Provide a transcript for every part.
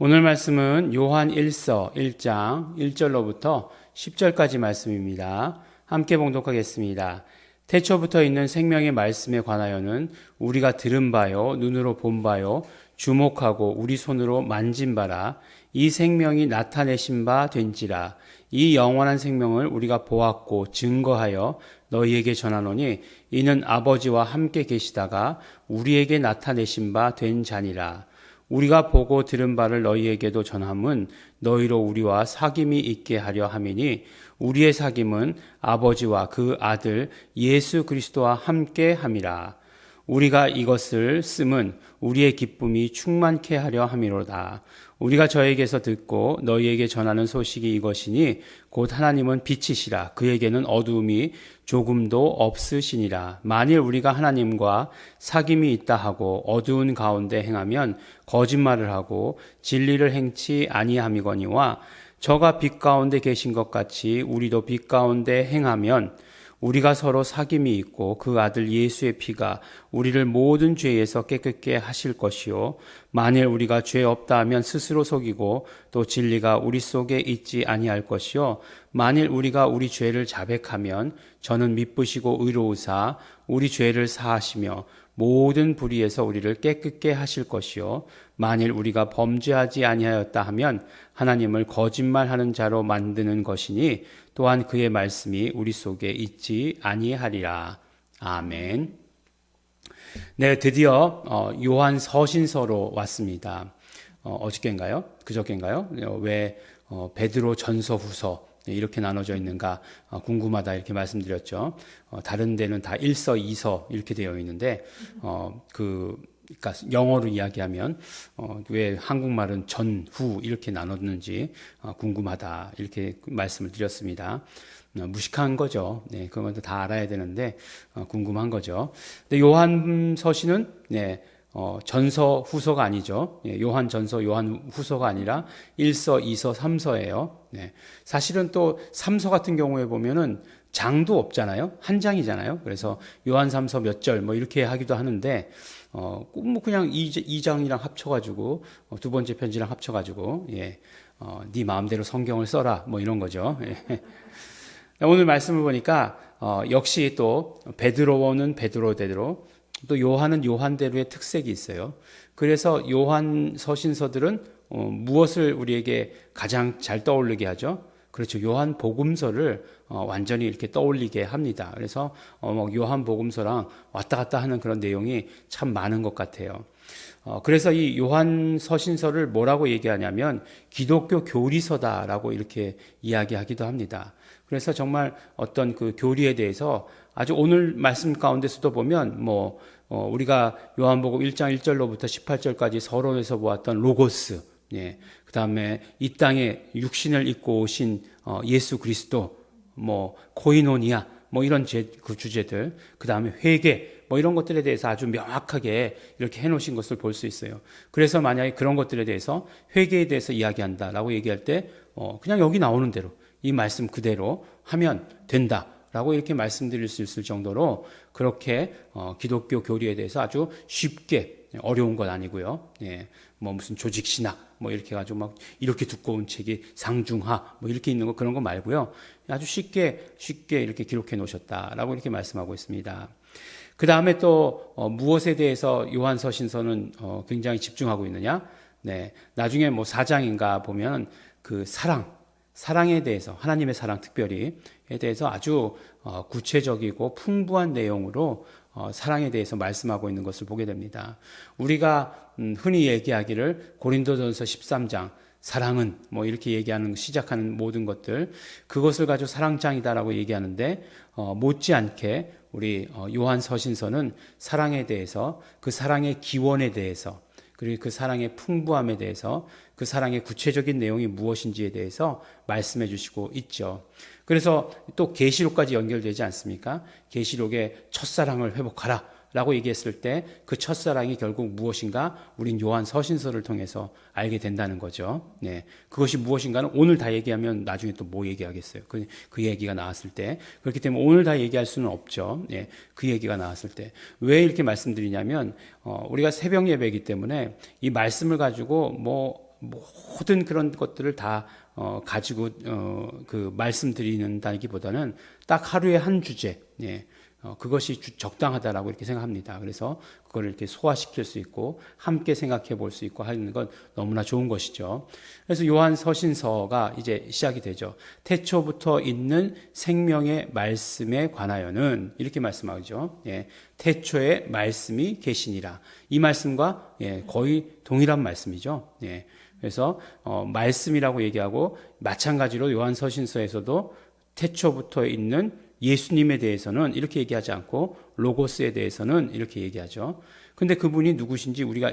오늘 말씀은 요한 1서 1장 1절로부터 10절까지 말씀입니다. 함께 봉독하겠습니다. 태초부터 있는 생명의 말씀에 관하여는 우리가 들은 바요, 눈으로 본 바요, 주목하고 우리 손으로 만진 바라. 이 생명이 나타내신 바 된지라. 이 영원한 생명을 우리가 보았고 증거하여 너희에게 전하노니 이는 아버지와 함께 계시다가 우리에게 나타내신 바 된 자니라. 우리가 보고 들은 바를 너희에게도 전함은 너희로 우리와 사귐이 있게 하려 함이니 우리의 사귐은 아버지와 그 아들 예수 그리스도와 함께 함이라. 우리가 이것을 씀은 우리의 기쁨이 충만케 하려 함이로다. 우리가 저에게서 듣고 너희에게 전하는 소식이 이것이니 곧 하나님은 빛이시라. 그에게는 어두움이 조금도 없으시니라. 만일 우리가 하나님과 사귐이 있다 하고 어두운 가운데 행하면 거짓말을 하고 진리를 행치 아니함이거니와 저가 빛 가운데 계신 것 같이 우리도 빛 가운데 행하면 우리가 서로 사귐이 있고 그 아들 예수의 피가 우리를 모든 죄에서 깨끗게 하실 것이요 만일 우리가 죄 없다 하면 스스로 속이고 또 진리가 우리 속에 있지 아니할 것이요 만일 우리가 우리 죄를 자백하면 저는 미쁘시고 의로우사 우리 죄를 사하시며 모든 불의에서 우리를 깨끗게 하실 것이요 만일 우리가 범죄하지 아니하였다 하면 하나님을 거짓말하는 자로 만드는 것이니 또한 그의 말씀이 우리 속에 있지 아니하리라. 아멘. 네, 드디어 요한 서신서로 왔습니다. 어저께인가요? 그저께인가요? 왜 베드로 전서 후서 이렇게 나눠져 있는가 궁금하다 이렇게 말씀드렸죠. 다른 데는 다 1서, 2서 이렇게 되어 있는데 그러니까 영어로 이야기하면 왜 한국말은 전, 후 이렇게 나눴는지 궁금하다 이렇게 말씀을 드렸습니다. 무식한 거죠. 네, 그건 다 알아야 되는데 궁금한 거죠. 근데 요한 서신은 전서 후서가 아니죠. 요한 전서, 요한 후서가 아니라 1서, 2서, 3서예요. 네. 사실은 또 3서 같은 경우에 보면은 장도 없잖아요. 한 장이잖아요. 그래서 요한 3서 몇 절 뭐 이렇게 하기도 하는데 뭐 그냥 2장이랑 합쳐가지고 두 번째 편지랑 합쳐가지고 네 마음대로 성경을 써라 뭐 이런 거죠. 예. 오늘 말씀을 보니까 역시 또 베드로는 베드로대로 또 요한은 요한대로의 특색이 있어요. 그래서 요한 서신서들은 무엇을 우리에게 가장 잘 떠올리게 하죠? 그렇죠. 요한 복음서를 완전히 이렇게 떠올리게 합니다. 그래서 요한 복음서랑 왔다 갔다 하는 그런 내용이 참 많은 것 같아요. 그래서 이 요한 서신서를 뭐라고 얘기하냐면 기독교 교리서다라고 이렇게 이야기하기도 합니다. 그래서 정말 어떤 그 교리에 대해서 아주 오늘 말씀 가운데서도 보면 우리가 요한복음 1장 1절로부터 18절까지 서론에서 보았던 로고스, 그 다음에 이 땅에 육신을 입고 오신 예수 그리스도, 코이노니아, 이런 그 주제들, 그 다음에 회개, 이런 것들에 대해서 아주 명확하게 이렇게 해놓으신 것을 볼 수 있어요. 그래서 만약에 그런 것들에 대해서 회개에 대해서 이야기한다라고 얘기할 때 그냥 여기 나오는 대로 이 말씀 그대로 하면 된다라고 이렇게 말씀드릴 수 있을 정도로 그렇게 기독교 교리에 대해서 아주 쉽게 어려운 건 아니고요. 무슨 조직 신학 이렇게 가지고 막 이렇게 두꺼운 책이 상중하 이렇게 있는 거 그런 거 말고요. 아주 쉽게 이렇게 기록해 놓으셨다라고 이렇게 말씀하고 있습니다. 그 다음에 또 무엇에 대해서 요한 서신서는 굉장히 집중하고 있느냐? 나중에 4장인가 보면 그 사랑에 대해서 하나님의 사랑 특별히에 대해서 아주 구체적이고 풍부한 내용으로 사랑에 대해서 말씀하고 있는 것을 보게 됩니다. 우리가 흔히 얘기하기를 고린도전서 13장 사랑은 이렇게 시작하는 모든 것들 그것을 가지고 사랑장이다라고 얘기하는데 못지않게 우리 요한 서신서는 사랑에 대해서 그 사랑의 기원에 대해서 그리고 그 사랑의 풍부함에 대해서 그 사랑의 구체적인 내용이 무엇인지에 대해서 말씀해 주시고 있죠. 그래서 또 계시록까지 연결되지 않습니까? 계시록의 첫사랑을 회복하라 라고 얘기했을 때 그 첫사랑이 결국 무엇인가 우린 요한 서신서를 통해서 알게 된다는 거죠. 그것이 무엇인가는 오늘 다 얘기하면 나중에 또 뭐 얘기하겠어요. 그 얘기가 나왔을 때. 그렇기 때문에 오늘 다 얘기할 수는 없죠. 그 얘기가 나왔을 때. 왜 이렇게 말씀드리냐면 우리가 새벽 예배이기 때문에 이 말씀을 가지고 모든 그런 것들을 다 가지고 그 말씀드리는다기보다는 딱 하루에 한 주제, 예, 그것이 적당하다라고 이렇게 생각합니다. 그래서 그걸 이렇게 소화시킬 수 있고 함께 생각해 볼 수 있고 하는 건 너무나 좋은 것이죠. 그래서 요한 서신서가 이제 시작이 되죠. 태초부터 있는 생명의 말씀에 관하여는 이렇게 말씀하죠. 예, 태초에 말씀이 계시니라. 이 말씀과 예, 거의 동일한 말씀이죠. 예, 그래서 말씀이라고 얘기하고 마찬가지로 요한 서신서에서도 태초부터 있는 예수님에 대해서는 이렇게 얘기하지 않고 로고스에 대해서는 이렇게 얘기하죠. 근데 그분이 누구신지 우리가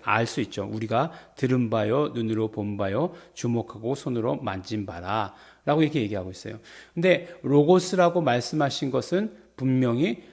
알 수 있죠. 우리가 들은 바요, 눈으로 본 바요, 주목하고 손으로 만진 바라 라고 이렇게 얘기하고 있어요. 근데 로고스라고 말씀하신 것은 분명히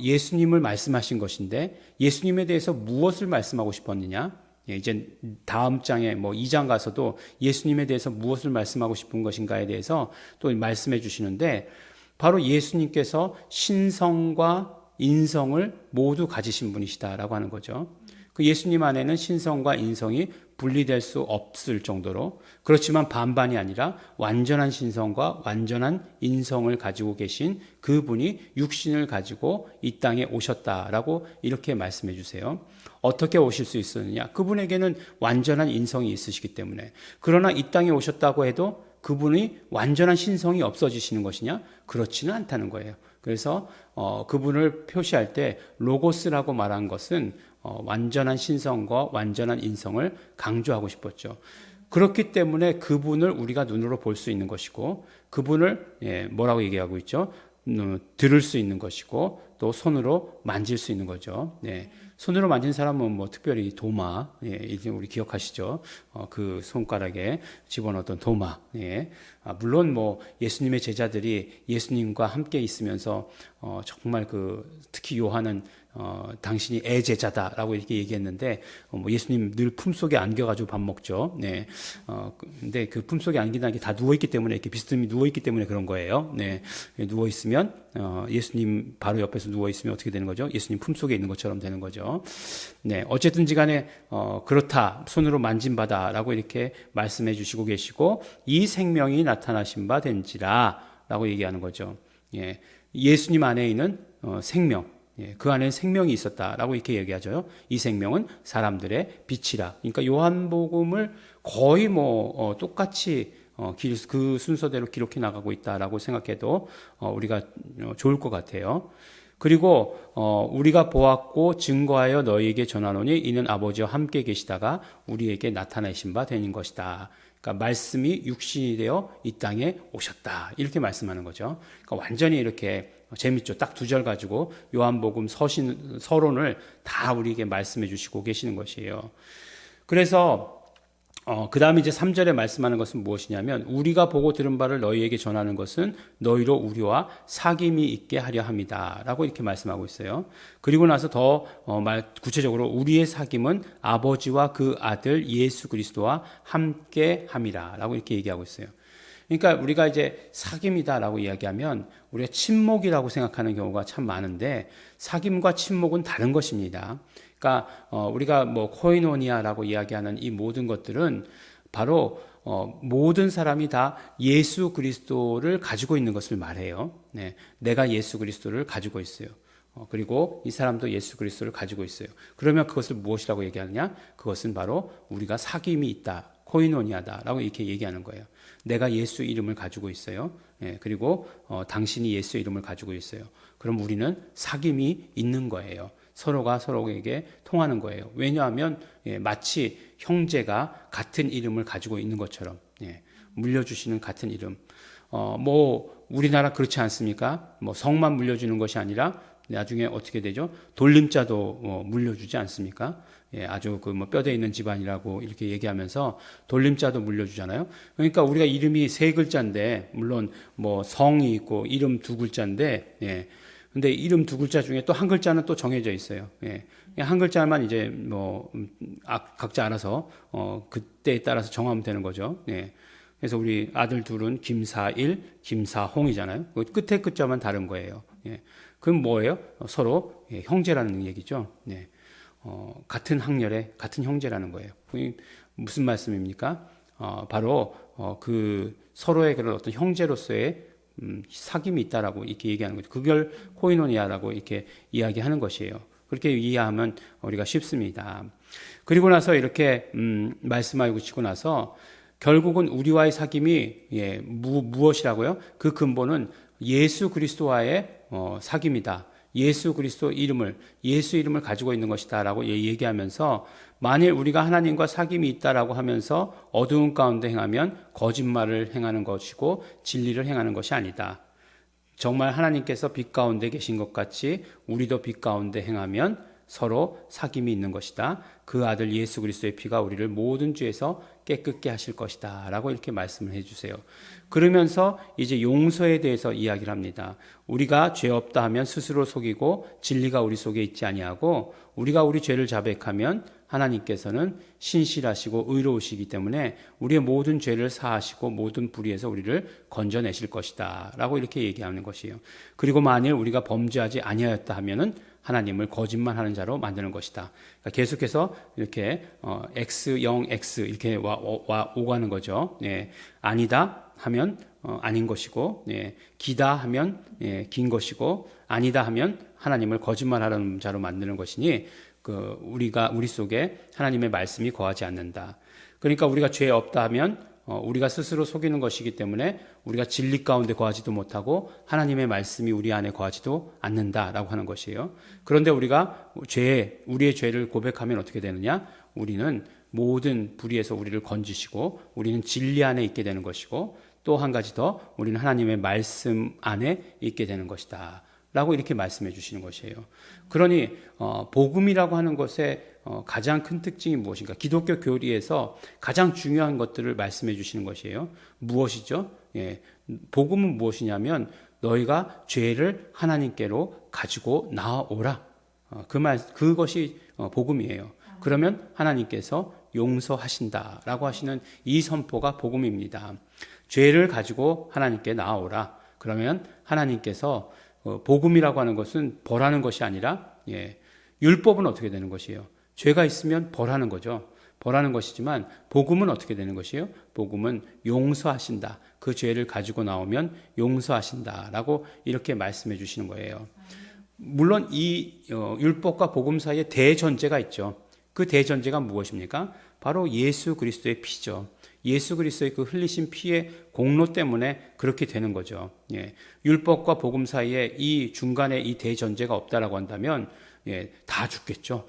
예수님을 말씀하신 것인데 예수님에 대해서 무엇을 말씀하고 싶었느냐? 예, 이제 다음 장에 2장 가서도 예수님에 대해서 무엇을 말씀하고 싶은 것인가에 대해서 또 말씀해 주시는데 바로 예수님께서 신성과 인성을 모두 가지신 분이시다라고 하는 거죠. 그 예수님 안에는 신성과 인성이 분리될 수 없을 정도로 그렇지만 반반이 아니라 완전한 신성과 완전한 인성을 가지고 계신 그분이 육신을 가지고 이 땅에 오셨다라고 이렇게 말씀해 주세요. 어떻게 오실 수 있었느냐? 그분에게는 완전한 인성이 있으시기 때문에. 그러나 이 땅에 오셨다고 해도 그분이 완전한 신성이 없어지시는 것이냐? 그렇지는 않다는 거예요. 그래서 그분을 표시할 때 로고스라고 말한 것은 완전한 신성과 완전한 인성을 강조하고 싶었죠. 그렇기 때문에 그분을 우리가 눈으로 볼 수 있는 것이고 그분을 뭐라고 얘기하고 있죠? 들을 수 있는 것이고 또 손으로 만질 수 있는 거죠. 네. 손으로 만진 사람은 특별히 도마, 이제 우리 기억하시죠? 그 손가락에 집어넣었던 도마. 예. 물론 예수님의 제자들이 예수님과 함께 있으면서 정말 특히 요한은 당신이 애제자다라고 이렇게 얘기했는데 예수님 늘 품속에 안겨가지고 밥 먹죠. 네. 근데 그 품속에 안긴다는 게 다 누워있기 때문에 이렇게 비스듬히 누워있기 때문에 그런 거예요. 네. 누워있으면 예수님 바로 옆에서 누워있으면 어떻게 되는 거죠? 예수님 품속에 있는 것처럼 되는 거죠. 네. 어쨌든지 간에 그렇다. 손으로 만진 바다라고 이렇게 말씀해 주시고 계시고 이 생명이 나타나신 바 된지라 라고 얘기하는 거죠. 예. 예수님 안에 있는 생명. 예, 그 안에 생명이 있었다라고 이렇게 얘기하죠. 이 생명은 사람들의 빛이라. 그러니까 요한복음을 거의 똑같이 그 순서대로 기록해 나가고 있다라고 생각해도 우리가 좋을 것 같아요. 그리고 우리가 보았고 증거하여 너희에게 전하노니 이는 아버지와 함께 계시다가 우리에게 나타내신 바 되는 것이다. 그러니까 말씀이 육신이 되어 이 땅에 오셨다. 이렇게 말씀하는 거죠. 그러니까 완전히 이렇게 재밌죠. 딱 2절 가지고 요한복음 서론을 다 우리에게 말씀해 주시고 계시는 것이에요. 그래서 그 다음에 이제 3절에 말씀하는 것은 무엇이냐면 우리가 보고 들은 바를 너희에게 전하는 것은 너희로 우리와 사귐이 있게 하려 함이다 라고 이렇게 말씀하고 있어요. 그리고 나서 더 구체적으로 우리의 사귐은 아버지와 그 아들 예수 그리스도와 함께 함이라 라고 이렇게 얘기하고 있어요. 그러니까 우리가 이제 사귐이다라고 이야기하면 우리가 친목이라고 생각하는 경우가 참 많은데 사귐과 친목은 다른 것입니다. 그러니까 우리가 코이노니아라고 이야기하는 이 모든 것들은 바로 모든 사람이 다 예수 그리스도를 가지고 있는 것을 말해요. 네, 내가 예수 그리스도를 가지고 있어요. 그리고 이 사람도 예수 그리스도를 가지고 있어요. 그러면 그것을 무엇이라고 얘기하느냐? 그것은 바로 우리가 사귐이 있다. 코이노니아다라고 이렇게 얘기하는 거예요. 내가 예수 이름을 가지고 있어요. 예, 그리고 당신이 예수 이름을 가지고 있어요. 그럼 우리는 사귐이 있는 거예요. 서로가 서로에게 통하는 거예요. 왜냐하면 마치 형제가 같은 이름을 가지고 있는 것처럼 물려주시는 같은 이름. 우리나라 그렇지 않습니까? 성만 물려주는 것이 아니라 나중에 어떻게 되죠? 돌림자도 물려주지 않습니까? 아주 뼈대 있는 집안이라고 이렇게 얘기하면서 돌림자도 물려주잖아요. 그러니까 우리가 이름이 3글자인데 물론 성이 있고 이름 2글자인데 근데 이름 2글자 중에 또 한 글자는 또 정해져 있어요. 한 글자만 이제 각자 알아서 그때에 따라서 정하면 되는 거죠. 그래서 우리 아들 둘은 김사일, 김사홍이잖아요. 그 끝에 끝자만 다른 거예요. 그럼 뭐예요? 서로 형제라는 얘기죠. 같은 학렬의 같은 형제라는 거예요. 무슨 말씀입니까? 바로 그 서로의 그런 어떤 형제로서의 사귐이 있다라고 이렇게 얘기하는 거죠. 그걸 코이노니아라고 이렇게 이야기하는 것이에요. 그렇게 이해하면 우리가 쉽습니다. 그리고 나서 이렇게 말씀하고 치고 나서 결국은 우리와의 사귐이 무엇이라고요? 그 근본은 예수 그리스도와의 사귐이다. 예수 이름을 가지고 있는 것이다라고 얘기하면서 만일 우리가 하나님과 사귐이 있다라고 하면서 어두운 가운데 행하면 거짓말을 행하는 것이고 진리를 행하는 것이 아니다. 정말 하나님께서 빛 가운데 계신 것 같이 우리도 빛 가운데 행하면 서로 사귐이 있는 것이다. 그 아들 예수 그리스도의 피가 우리를 모든 죄에서 깨끗게 하실 것이다 라고 이렇게 말씀을 해주세요. 그러면서 이제 용서에 대해서 이야기를 합니다. 우리가 죄 없다 하면 스스로 속이고 진리가 우리 속에 있지 아니하고 우리가 우리 죄를 자백하면 하나님께서는 신실하시고 의로우시기 때문에 우리의 모든 죄를 사하시고 모든 불의에서 우리를 건져내실 것이다 라고 이렇게 얘기하는 것이에요. 그리고 만일 우리가 범죄하지 아니하였다 하면은 하나님을 거짓말하는 자로 만드는 것이다. 그러니까 계속해서 이렇게 X, 0, X 이렇게 오가는 거죠. 예, 아니다 하면 아닌 것이고, 예, 기다 하면 긴 것이고, 아니다 하면 하나님을 거짓말하는 자로 만드는 것이니 우리 속에 하나님의 말씀이 거하지 않는다. 그러니까 우리가 죄 없다 하면 우리가 스스로 속이는 것이기 때문에 우리가 진리 가운데 거하지도 못하고 하나님의 말씀이 우리 안에 거하지도 않는다라고 하는 것이에요. 그런데 우리가 우리의 죄를 고백하면 어떻게 되느냐? 우리는 모든 불의에서 우리를 건지시고 우리는 진리 안에 있게 되는 것이고 또 한 가지 더 우리는 하나님의 말씀 안에 있게 되는 것이다 라고 이렇게 말씀해 주시는 것이에요. 그러니 복음이라고 하는 것의 가장 큰 특징이 무엇인가? 기독교 교리에서 가장 중요한 것들을 말씀해 주시는 것이에요. 무엇이죠? 예, 복음은 무엇이냐면 너희가 죄를 하나님께로 가지고 나아오라. 그것이 복음이에요. 그러면 하나님께서 용서하신다라고 하시는 이 선포가 복음입니다. 죄를 가지고 하나님께 나아오라. 그러면 하나님께서 복음이라고 하는 것은 벌하는 것이 아니라 율법은 어떻게 되는 것이에요? 죄가 있으면 벌하는 거죠. 벌하는 것이지만 복음은 어떻게 되는 것이에요? 복음은 용서하신다. 그 죄를 가지고 나오면 용서하신다라고 이렇게 말씀해 주시는 거예요. 물론 이 율법과 복음 사이에 대전제가 있죠. 그 대전제가 무엇입니까? 바로 예수 그리스도의 피죠. 예수 그리스도의 그 흘리신 피의 공로 때문에 그렇게 되는 거죠. 율법과 복음 사이에 이 중간에 이 대전제가 없다라고 한다면 다 죽겠죠.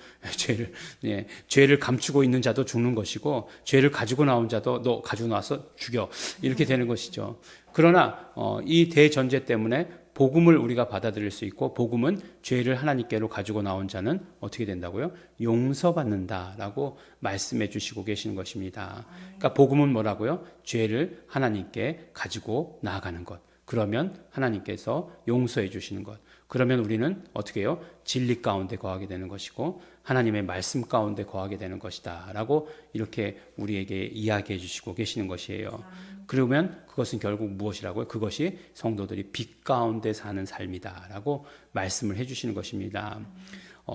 죄를 감추고 있는 자도 죽는 것이고 죄를 가지고 나온 자도 너 가지고 나와서 죽여 이렇게 되는 것이죠. 그러나 이 대전제 때문에 복음을 우리가 받아들일 수 있고 복음은 죄를 하나님께로 가지고 나온 자는 어떻게 된다고요? 용서받는다라고 말씀해 주시고 계시는 것입니다. 그러니까 복음은 뭐라고요? 죄를 하나님께 가지고 나아가는 것. 그러면 하나님께서 용서해 주시는 것. 그러면 우리는 어떻게 해요? 진리 가운데 거하게 되는 것이고 하나님의 말씀 가운데 거하게 되는 것이다 라고 이렇게 우리에게 이야기해 주시고 계시는 것이에요. 그러면 그것은 결국 무엇이라고요? 그것이 성도들이 빛 가운데 사는 삶이다 라고 말씀을 해 주시는 것입니다.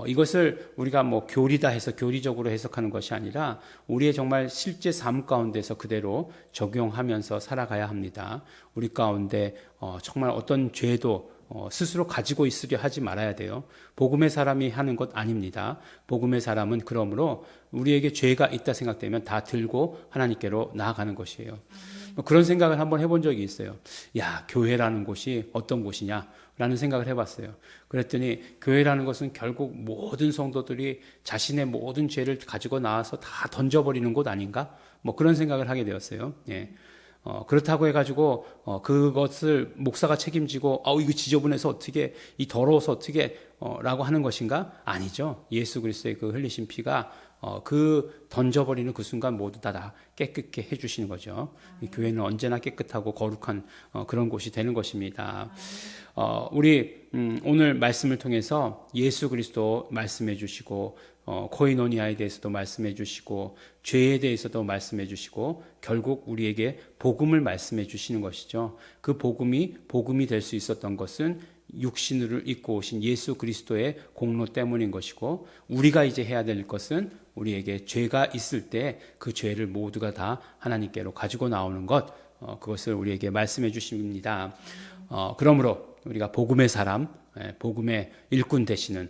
이것을 우리가 교리다 해서 교리적으로 해석하는 것이 아니라 우리의 정말 실제 삶 가운데서 그대로 적용하면서 살아가야 합니다. 우리 가운데 정말 어떤 죄도 스스로 가지고 있으려 하지 말아야 돼요. 복음의 사람이 하는 것 아닙니다. 복음의 사람은 그러므로 우리에게 죄가 있다 생각되면 다 들고 하나님께로 나아가는 것이에요. 그런 생각을 한번 해본 적이 있어요. 야, 교회라는 곳이 어떤 곳이냐? 라는 생각을 해봤어요. 그랬더니 교회라는 것은 결국 모든 성도들이 자신의 모든 죄를 가지고 나와서 다 던져버리는 곳 아닌가? 그런 생각을 하게 되었어요. 그렇다고 해가지고 그것을 목사가 책임지고 이거 지저분해서 어떻게 이 더러워서 어떻게 라고 하는 것인가? 아니죠. 예수 그리스도의 그 흘리신 피가 그 던져버리는 그 순간 모두 다 깨끗게 해주시는 거죠. 이 교회는 언제나 깨끗하고 거룩한 그런 곳이 되는 것입니다. 우리 오늘 말씀을 통해서 예수 그리스도 말씀해 주시고 코이노니아에 대해서도 말씀해 주시고 죄에 대해서도 말씀해 주시고 결국 우리에게 복음을 말씀해 주시는 것이죠. 그 복음이 될 수 있었던 것은 육신을 입고 오신 예수 그리스도의 공로 때문인 것이고, 우리가 이제 해야 될 것은 우리에게 죄가 있을 때 그 죄를 모두가 다 하나님께로 가지고 나오는 것, 그것을 우리에게 말씀해 주십니다. 그러므로 우리가 복음의 사람, 복음의 일꾼 되시는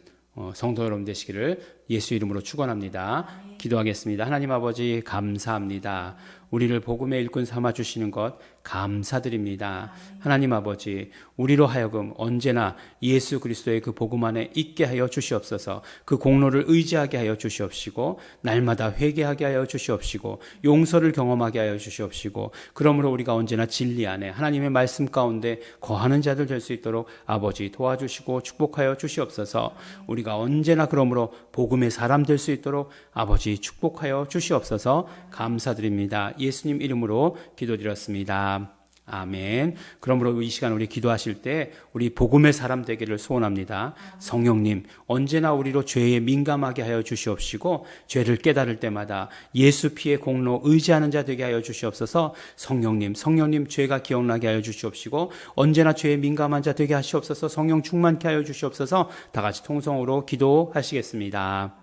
성도 여러분 되시기를 예수 이름으로 축원합니다. 기도하겠습니다. 하나님 아버지 감사합니다. 우리를 복음의 일꾼 삼아 주시는 것 감사드립니다. 하나님 아버지, 우리로 하여금 언제나 예수 그리스도의 그 복음 안에 있게 하여 주시옵소서. 그 공로를 의지하게 하여 주시옵시고, 날마다 회개하게 하여 주시옵시고, 용서를 경험하게 하여 주시옵시고, 그러므로 우리가 언제나 진리 안에 하나님의 말씀 가운데 거하는 자들 될 수 있도록 아버지 도와주시고 축복하여 주시옵소서. 우리가 언제나 그러므로 복음의 사람 될 수 있도록 아버지 축복하여 주시옵소서. 감사드립니다. 예수님 이름으로 기도드렸습니다. 아멘. 그러므로 이 시간 우리 기도하실 때 우리 복음의 사람 되기를 소원합니다. 성령님, 언제나 우리로 죄에 민감하게 하여 주시옵시고, 죄를 깨달을 때마다 예수 피의 공로 의지하는 자 되게 하여 주시옵소서. 성령님 죄가 기억나게 하여 주시옵시고, 언제나 죄에 민감한 자 되게 하시옵소서. 성령 충만케 하여 주시옵소서. 다 같이 통성으로 기도하시겠습니다.